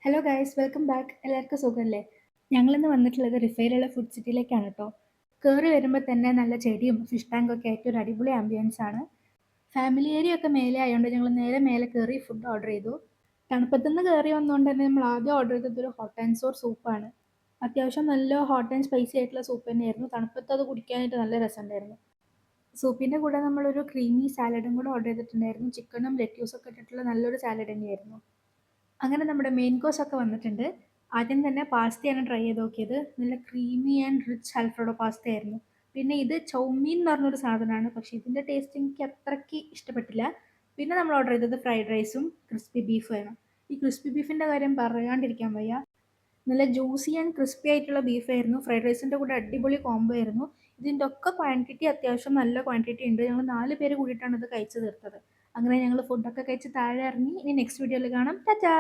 Hello guys welcome back. എല്ലാവർക്കും സുഖമല്ലേ? ഞങ്ങളിന്ന് വന്നിട്ടുള്ളത് റിഫയിലുള്ള ഫുഡ് സിറ്റിയിലേക്കാണ് കേട്ടോ. കയറി വരുമ്പോൾ തന്നെ നല്ല ചെടിയും ഫിഷ് ടാങ്കും ഒക്കെ ആയിട്ട് ഒരു അടിപൊളി ആംബിയൻസ് ആണ്. ഫാമിലി ഏരിയ ഒക്കെ മേലെ ആയതുകൊണ്ട് ഞങ്ങൾ നേരെ മേലെ കയറി ഫുഡ് ഓർഡർ ചെയ്തു. തണുപ്പത്തുനിന്ന് കയറി വന്നുകൊണ്ട് തന്നെ നമ്മൾ ആദ്യം ഓർഡർ ചെയ്തത് ഒരു ഹോട്ട് ആൻഡ് സോർ സൂപ്പാണ്. അത്യാവശ്യം നല്ല ഹോട്ട് ആൻഡ് സ്പൈസി ആയിട്ടുള്ള സൂപ്പ് തന്നെയായിരുന്നു. തണുപ്പത്ത് അത് കുടിക്കാനായിട്ട് നല്ല രസമുണ്ടായിരുന്നു. സൂപ്പിൻ്റെ കൂടെ നമ്മളൊരു ക്രീമി സാലഡും കൂടെ ഓർഡർ ചെയ്തിട്ടുണ്ടായിരുന്നു. ചിക്കനും ലെറ്റ്യൂസും ഒക്കെ ഇട്ടിട്ടുള്ള നല്ലൊരു സാലഡ് തന്നെയായിരുന്നു. അങ്ങനെ നമ്മുടെ മെയിൻ കോഴ്സ് ഒക്കെ വന്നിട്ടുണ്ട്. ആദ്യം തന്നെ പാസ്തയാണ് ട്രൈ ചെയ്ത് നോക്കിയത്. നല്ല creamy and rich Alfredo pasta ആയിരുന്നു. പിന്നെ ഇത് ചൗമീൻ എന്ന് പറഞ്ഞൊരു സാധനമാണ്. പക്ഷേ ഇതിൻ്റെ ടേസ്റ്റ് എനിക്ക് അത്രയ്ക്ക് ഇഷ്ടപ്പെട്ടില്ല. പിന്നെ നമ്മൾ ഓർഡർ ചെയ്തത് ഫ്രൈഡ് റൈസും ക്രിസ്പി ബീഫുമാണ്. ഈ ക്രിസ്പി ബീഫിൻ്റെ കാര്യം പറയാണ്ടിരിക്കാൻ വയ്യ. നല്ല ജ്യൂസി ആൻഡ് ക്രിസ്പി ആയിട്ടുള്ള ബീഫായിരുന്നു. ഫ്രൈഡ് റൈസിൻ്റെ കൂടെ അടിപൊളി കോംബോ ആയിരുന്നു. ഇതിൻ്റെ ഒക്കെ ക്വാണ്ടിറ്റി അത്യാവശ്യം നല്ല ക്വാണ്ടിറ്റി ഉണ്ട്. ഞങ്ങൾ 4 പേര് കൂടിയിട്ടാണ് ഇത് കഴിച്ചു തീർത്തത്. അങ്ങനെ ഞങ്ങൾ ഫുഡൊക്കെ കഴിച്ച് താഴെ ഇറങ്ങി. ഇനി നെക്സ്റ്റ് വീഡിയോയിൽ കാണാം. ടാറ്റാ.